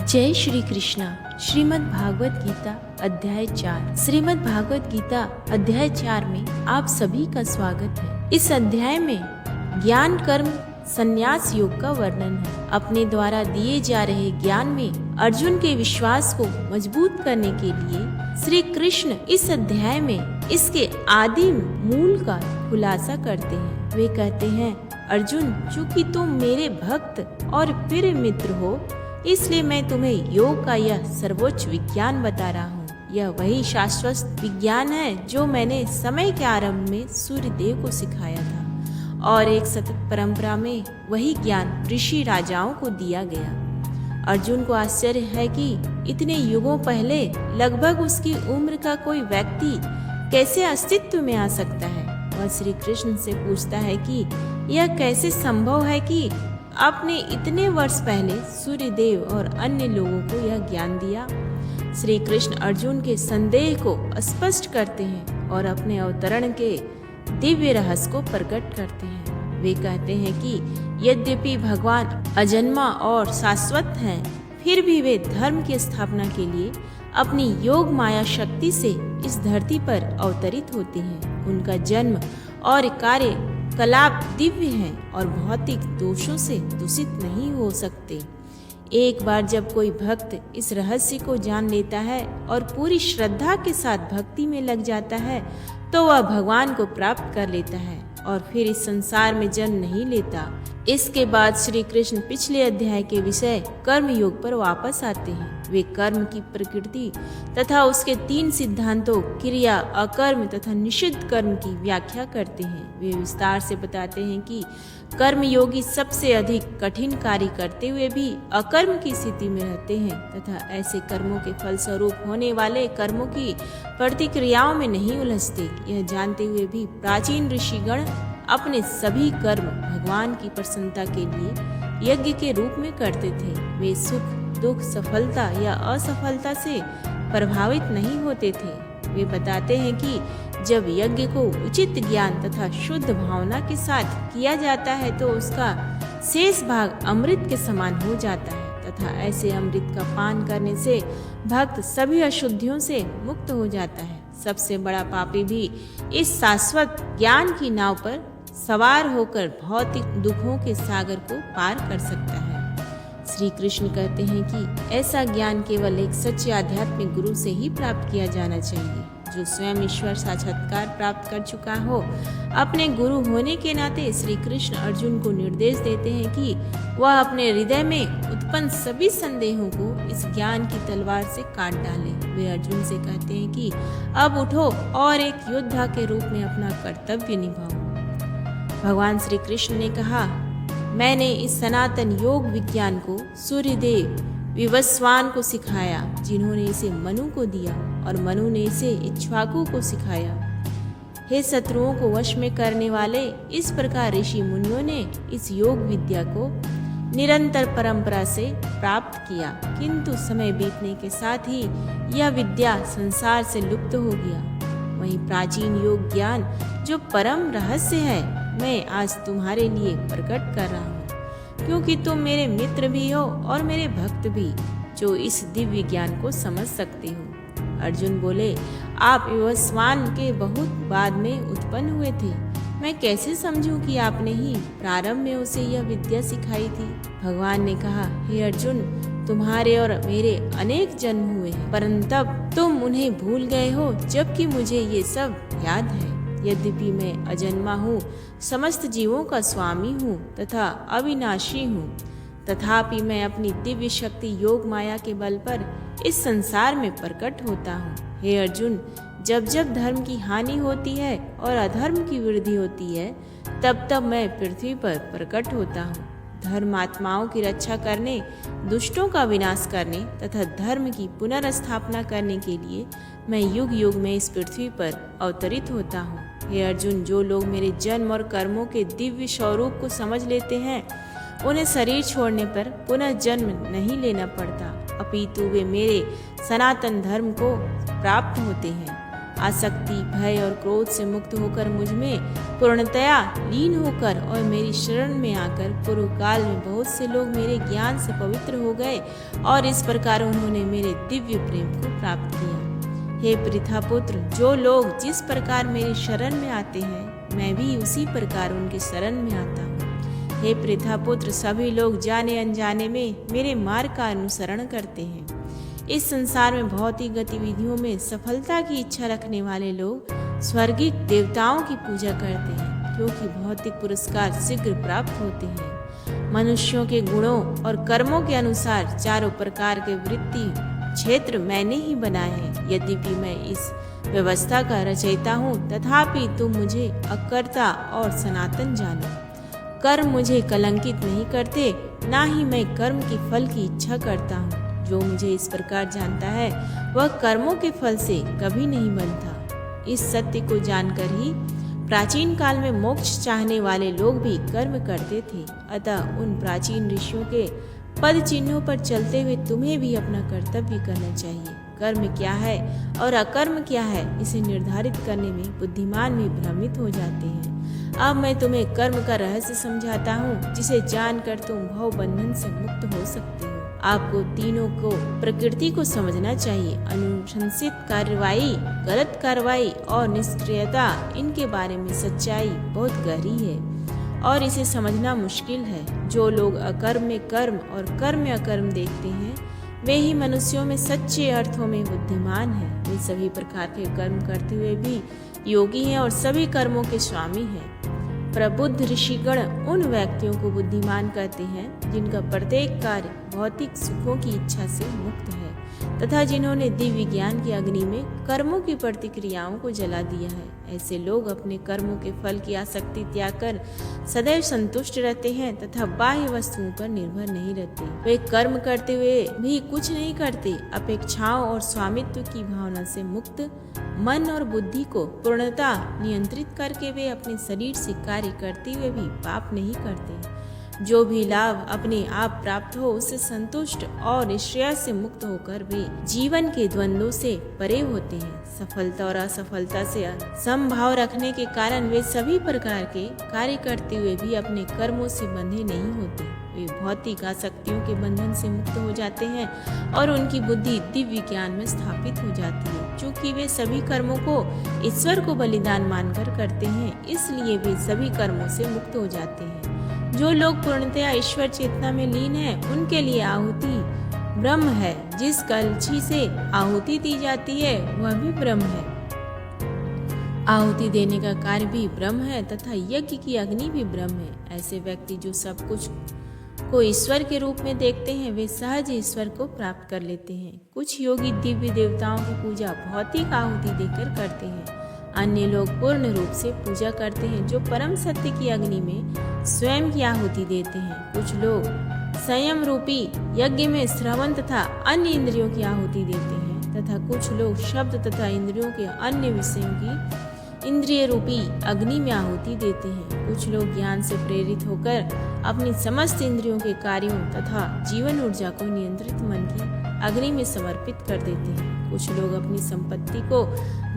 जय श्री कृष्णा। श्रीमद् भागवत गीता अध्याय 4। श्रीमद् भागवत गीता अध्याय 4 में आप सभी का स्वागत है। इस अध्याय में ज्ञान कर्म संन्यास योग का वर्णन है। अपने द्वारा दिए जा रहे ज्ञान में अर्जुन के विश्वास को मजबूत करने के लिए श्री कृष्ण इस अध्याय में इसके आदि मूल का खुलासा करते हैं। वे कहते हैं, अर्जुन, चूंकि तुम मेरे भक्त और प्रिय मित्र हो, इसलिए मैं तुम्हें योग का यह सर्वोच्च विज्ञान बता रहा हूँ। यह वही शाश्वत विज्ञान है जो मैंने समय के आरंभ में सूर्य देव को सिखाया था और एक सतत परंपरा में वही ज्ञान ऋषि राजाओं को दिया गया। अर्जुन को आश्चर्य है कि इतने युगों पहले लगभग उसकी उम्र का कोई व्यक्ति कैसे अस्तित्व में आ सकता है। वह श्री कृष्ण से पूछता है कि यह कैसे संभव है कि आपने इतने वर्ष पहले सूर्य देव और अन्य लोगों को यह ज्ञान दिया। श्री कृष्ण अर्जुन के संदेह को स्पष्ट करते हैं और अपने अवतरण के दिव्य रहस्य को प्रकट करते हैं। वे कहते हैं कि यद्यपि भगवान अजन्मा और शाश्वत हैं, फिर भी वे धर्म की स्थापना के लिए अपनी योग माया शक्ति से इस धरती पर अवतरित होते हैं। उनका जन्म और कार्य कलाप दिव्य हैं और भौतिक दोषों से दूषित नहीं हो सकते। एक बार जब कोई भक्त इस रहस्य को जान लेता है और पूरी श्रद्धा के साथ भक्ति में लग जाता है, तो वह भगवान को प्राप्त कर लेता है और फिर इस संसार में जन्म नहीं लेता। इसके बाद श्री कृष्ण पिछले अध्याय के विषय कर्म योग पर वापस आते हैं। वे कर्म की प्रकृति तथा उसके 3 सिद्धांतों क्रिया, अकर्म तथा निषिद्ध कर्म की व्याख्या करते हैं। वे विस्तार से बताते हैं कि कर्म योगी सबसे अधिक कठिन कार्य करते हुए भी अकर्म की स्थिति में रहते हैं तथा ऐसे कर्मों के फलस्वरूप होने वाले कर्मों की प्रतिक्रियाओं में नहीं उलझते। यह जानते हुए भी प्राचीन ऋषिगण अपने सभी कर्म भगवान की प्रसन्नता के लिए यज्ञ के रूप में करते थे। वे सुख दुख, सफलता या असफलता से प्रभावित नहीं होते थे। वे बताते हैं कि जब यज्ञ को उचित ज्ञान तथा शुद्ध भावना के साथ किया जाता है तो उसका शेष भाग अमृत के समान हो जाता है तथा ऐसे अमृत का पान करने से भक्त सभी अशुद्धियों से मुक्त हो जाता है। सबसे बड़ा पापी भी इस शाश्वत ज्ञान की नाव पर सवार होकर भौतिक दुखों के सागर को पार कर सकता है। श्री कृष्ण कहते हैं कि ऐसा ज्ञान केवल एक सच्चे आध्यात्मिक गुरु से ही प्राप्त किया जाना चाहिए जो स्वयं ईश्वर साक्षात्कार प्राप्त कर चुका हो। अपने गुरु होने के नाते श्री कृष्ण अर्जुन को निर्देश देते हैं कि वह अपने हृदय में उत्पन्न सभी संदेहों को इस ज्ञान की तलवार से काट डाले। वे अर्जुन से कहते हैं कि अब उठो और एक योद्धा के रूप में अपना कर्तव्य निभाओ। भगवान श्री कृष्ण ने कहा, मैंने इस सनातन योग विज्ञान को सूर्यदेव विवस्वान को सिखाया, जिन्होंने इसे मनु को दिया और मनु ने इसे इक्ष्वाकु को सिखाया। हे शत्रुओं को वश में करने वाले, इस प्रकार ऋषि मुनियों ने इस योग विद्या को निरंतर परंपरा से प्राप्त किया, किंतु समय बीतने के साथ ही यह विद्या संसार से लुप्त हो गया। वही प्राचीन योग ज्ञान जो परम रहस्य है, मैं आज तुम्हारे लिए प्रकट कर रहा हूँ, क्योंकि तुम मेरे मित्र भी हो और मेरे भक्त भी, जो इस दिव्य ज्ञान को समझ सकते हो। अर्जुन बोले, आप विवस्वान के बहुत बाद में उत्पन्न हुए थे। मैं कैसे समझूं कि आपने ही प्रारंभ में उसे यह विद्या सिखाई थी। भगवान ने कहा, हे अर्जुन, तुम्हारे और मेरे अनेक जन्म हुए हैं, परंतु तुम उन्हें भूल गए हो, जबकि मुझे ये सब याद है। यद्यपि मैं अजन्मा हूँ, समस्त जीवों का स्वामी हूँ तथा अविनाशी हूँ, तथापि मैं अपनी दिव्य शक्ति योग माया के बल पर इस संसार में प्रकट होता हूँ। हे अर्जुन, जब जब धर्म की हानि होती है और अधर्म की वृद्धि होती है, तब तब मैं पृथ्वी पर प्रकट होता हूँ। धर्मात्माओं की रक्षा करने, दुष्टों का विनाश करने तथा धर्म की पुनर्स्थापना करने के लिए मैं युग युग में इस पृथ्वी पर अवतरित होता हूँ। हे अर्जुन, जो लोग मेरे जन्म और कर्मों के दिव्य स्वरूप को समझ लेते हैं, उन्हें शरीर छोड़ने पर पुनः जन्म नहीं लेना पड़ता, अपितु वे मेरे सनातन धर्म को प्राप्त होते हैं। आसक्ति, भय और क्रोध से मुक्त होकर मुझ में पूर्णतया लीन होकर और मेरी शरण में आकर पूर्व काल में बहुत से लोग मेरे ज्ञान से पवित्र हो गए और इस प्रकार उन्होंने मेरे दिव्य प्रेम को प्राप्त किया। हे पृथा पुत्र, जो लोग जिस प्रकार मेरी शरण में आते हैं, मैं भी उसी प्रकार उनके शरण में आता हूँ। हे पृथा पुत्र, सभी लोग जाने अनजाने में मेरे मार्ग का अनुसरण करते हैं। इस संसार में भौतिक गतिविधियों में सफलता की इच्छा रखने वाले लोग स्वर्गीय देवताओं की पूजा करते हैं, क्योंकि भौतिक पुरस्कार शीघ्र प्राप्त होते हैं। मनुष्यों के गुणों और कर्मों के अनुसार चारों प्रकार के वृत्ति क्षेत्र मैंने ही बनाए हैं। यद्यपि मैं इस व्यवस्था का रचयिता हूँ, तथापि तुम मुझे अकर्ता और सनातन जानो। कर्म मुझे कलंकित नहीं करते, ना ही मैं कर्म के फल की इच्छा करता हूँ। जो मुझे इस प्रकार जानता है, वह कर्मों के फल से कभी नहीं बनता। इस सत्य को जानकर ही प्राचीन काल में मोक्ष चाहने वाले लोग भी कर्म करते थे। अतः उन प्राचीन ऋषियों के पद चिन्हों पर चलते हुए तुम्हें भी अपना कर्तव्य करना चाहिए। कर्म क्या है और अकर्म क्या है, इसे निर्धारित करने में बुद्धिमान भी भ्रमित हो जाते हैं। अब मैं तुम्हें कर्म का रहस्य समझाता हूँ, जिसे जानकर तुम भव बंधन से मुक्त हो सकते हो। आपको तीनों को प्रकृति को समझना चाहिए। अनुशंसित कार्रवाई, गलत कार्रवाई और निष्क्रियता, इनके बारे में सच्चाई बहुत गहरी है और इसे समझना मुश्किल है। जो लोग अकर्म में कर्म और कर्म में अकर्म देखते हैं, वे ही मनुष्यों में सच्चे अर्थों में बुद्धिमान हैं। वे सभी प्रकार के कर्म करते हुए भी योगी हैं और सभी कर्मों के स्वामी हैं। प्रबुद्ध ऋषिगण उन व्यक्तियों को बुद्धिमान कहते हैं जिनका प्रत्येक कार्य भौतिक सुखों की इच्छा से मुक्त है तथा जिन्होंने दिव्य ज्ञान की अग्नि में कर्मों की प्रतिक्रियाओं को जला दिया है। ऐसे लोग अपने कर्मों के फल की आसक्ति त्याग कर सदैव संतुष्ट रहते हैं तथा बाह्य वस्तुओं पर निर्भर नहीं रहते। वे कर्म करते हुए भी कुछ नहीं करते। अपेक्षाओं और स्वामित्व की भावना से मुक्त मन और बुद्धि को पूर्णता नियंत्रित करके वे अपने शरीर से कार्य करते हुए भी पाप नहीं करते। जो भी लाभ अपने आप प्राप्त हो उससे संतुष्ट और श्रेय से मुक्त होकर वे जीवन के द्वंद्वों से परे होते हैं। सफलता और असफलता से समभाव रखने के कारण वे सभी प्रकार के कार्य करते हुए भी अपने कर्मों से बंधे नहीं होते। वे भौतिक आसक्तियों के बंधन से मुक्त हो जाते हैं और उनकी बुद्धि दिव्य ज्ञान में स्थापित हो जाती है। चूँकि वे सभी कर्मों को ईश्वर को बलिदान मानकर करते हैं, इसलिए वे सभी कर्मों से मुक्त हो जाते हैं। जो लोग पूर्णतया ईश्वर चेतना में लीन हैं, उनके लिए आहुति ब्रह्म है। जिस कलछी से आहुति दी जाती है वह भी ब्रह्म है। आहुति देने का कार्य भी ब्रह्म है तथा यज्ञ की अग्नि भी ब्रह्म है। ऐसे व्यक्ति जो सब कुछ को ईश्वर के रूप में देखते हैं, वे सहज ईश्वर को प्राप्त कर लेते हैं। कुछ योगी दिव्य देवताओं की पूजा भौतिक आहुति देकर करते हैं। अन्य लोग पूर्ण रूप से पूजा करते हैं, जो परम सत्य की अग्नि में स्वयं की आहुति देते हैं। कुछ लोग संयम रूपी यज्ञ में श्रवण तथा अन्य इंद्रियों की आहुति देते हैं तथा कुछ लोग शब्द तथा इंद्रियों के अन्य विषयों की इंद्रिय रूपी अग्नि में आहुति देते हैं। कुछ लोग ज्ञान से प्रेरित होकर अपनी समस्त इंद्रियों के कार्यों तथा जीवन ऊर्जा को नियंत्रित मन की अग्नि में समर्पित कर देते हैं। कुछ लोग अपनी संपत्ति को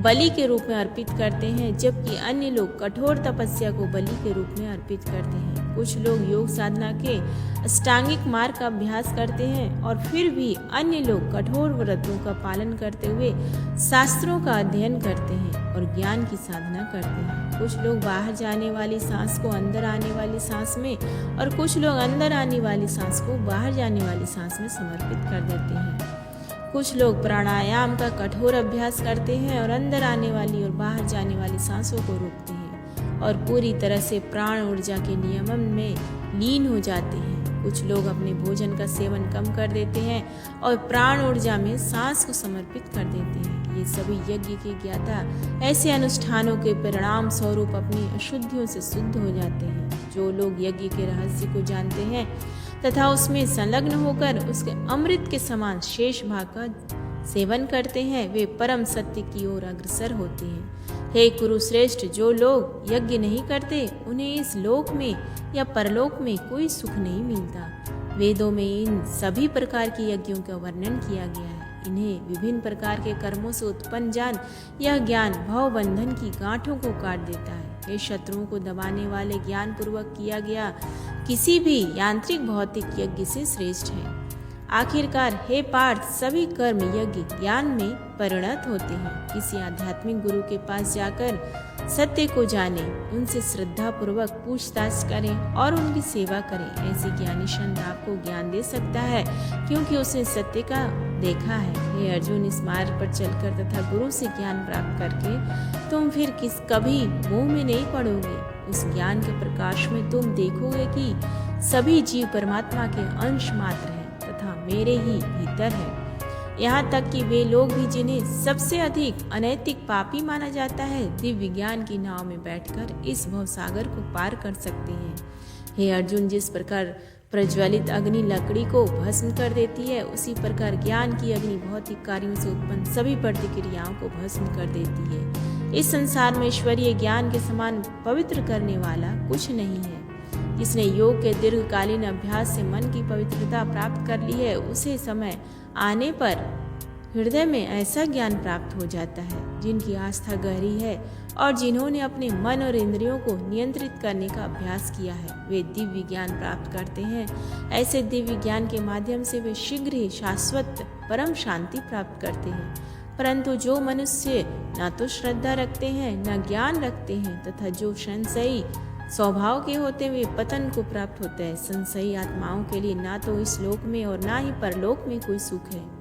बलि के रूप में अर्पित करते हैं, जबकि अन्य लोग कठोर तपस्या को बलि के रूप में अर्पित करते हैं। कुछ लोग योग साधना के अष्टांगिक मार्ग का अभ्यास करते हैं और फिर भी अन्य लोग कठोर व्रतों का पालन करते हुए शास्त्रों का अध्ययन करते हैं और ज्ञान की साधना करते हैं। कुछ लोग बाहर जाने वाली सांस को अंदर आने वाली सांस में और कुछ लोग अंदर आने वाली सांस को बाहर जाने वाली सांस में समर्पित कर देते हैं। कुछ लोग प्राणायाम का कठोर अभ्यास करते हैं और अंदर आने वाली और बाहर जाने वाली सांसों को रोकते हैं और पूरी तरह से प्राण ऊर्जा के नियमन में लीन हो जाते हैं। कुछ लोग अपने भोजन का सेवन कम कर देते हैं और प्राण ऊर्जा में सांस को समर्पित कर देते हैं। ये सभी यज्ञ के ज्ञाता ऐसे अनुष्ठानों के परिणाम स्वरूप अपनी अशुद्धियों से शुद्ध हो जाते हैं। जो लोग यज्ञ के रहस्य को जानते हैं तथा उसमें संलग्न होकर उसके अमृत के समान शेष भाग का सेवन करते हैं, वे परम सत्य की ओर अग्रसर होते हैं। हे कुरुश्रेष्ठ, जो लोग यज्ञ नहीं करते उन्हें इस लोक में या परलोक में कोई सुख नहीं मिलता। वेदों में इन सभी प्रकार के यज्ञों का वर्णन किया गया है। इन्हें विभिन्न प्रकार के कर्मों से उत्पन्न जान यह ज्ञान भव बंधन की गांठों को काट देता है। ये शत्रुओं को दबाने वाले ज्ञान पूर्वक किया गया किसी भी यांत्रिक भौतिक यज्ञ से श्रेष्ठ है। आखिरकार हे पार्थ, सभी कर्म यज्ञ ज्ञान में परिणत होते हैं। किसी आध्यात्मिक गुरु के पास जाकर सत्य को जाने, उनसे श्रद्धा पूर्वक पूछताछ करें और उनकी सेवा करें। ऐसे ज्ञानी संत आपको ज्ञान दे सकता है क्योंकि उसने सत्य का देखा है। हे अर्जुन, इस मार्ग पर चलकर तथा गुरु से ज्ञान प्राप्त करके तुम फिर कभी मोह में नहीं पड़ोगे। उस ज्ञान के प्रकाश में तुम देखोगे कि सभी जीव परमात्मा के अंश मात्र हैं तथा मेरे ही भीतर है। यहाँ तक कि वे लोग भी जिन्हें सबसे अधिक अनैतिक पापी माना जाता है, दिव्य ज्ञान की नाव में बैठकर इस भवसागर को पार कर सकते हैं। हे अर्जुन, जिस प्रकार प्रज्वलित अग्नि लकड़ी को भस्म कर देती है, उसी प्रकार ज्ञान की अग्नि भौतिक कार्यों से उत्पन्न सभी प्रतिक्रियाओं को भस्म कर देती है। इस संसार में ईश्वरीय ज्ञान के समान पवित्र करने वाला कुछ नहीं है। जिसने योग के दीर्घकालीन अभ्यास से मन की पवित्रता प्राप्त कर ली है, उसे समय आने पर हृदय में ऐसा ज्ञान प्राप्त हो जाता है। जिनकी आस्था गहरी है और जिन्होंने अपने मन और इंद्रियों को नियंत्रित करने का अभ्यास किया है, वे दिव्य ज्ञान प्राप्त करते हैं। ऐसे दिव्य ज्ञान के माध्यम से वे शीघ्र ही शाश्वत परम शांति प्राप्त करते हैं। परंतु जो मनुष्य न तो श्रद्धा रखते हैं न ज्ञान रखते हैं तथा जो संशयी स्वभाव के होते हुए पतन को प्राप्त होता है, संशयी आत्माओं के लिए ना तो इस लोक में और ना ही परलोक में कोई सुख है।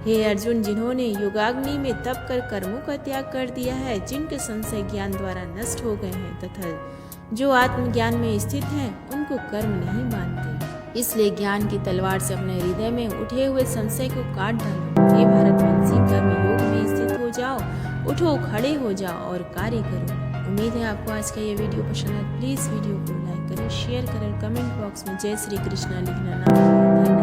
हे अर्जुन, जिन्होंने योगाग्नि में तप कर कर्मों का त्याग कर दिया है, जिनके संशय ज्ञान द्वारा नष्ट हो गए हैं तथा जो आत्मज्ञान में स्थित हैं, उनको कर्म नहीं मानते। इसलिए ज्ञान की तलवार से अपने हृदय में उठे हुए संशय को काट डालो। हे भारतवंशी, कर्म योग में स्थित हो जाओ, उठो, खड़े हो जाओ और कार्य करो। उम्मीद है आपको आज का ये वीडियो पसंद आए। प्लीज़ वीडियो को लाइक करें, शेयर करें, कमेंट बॉक्स में जय श्री कृष्णा लिखना ना भूलें।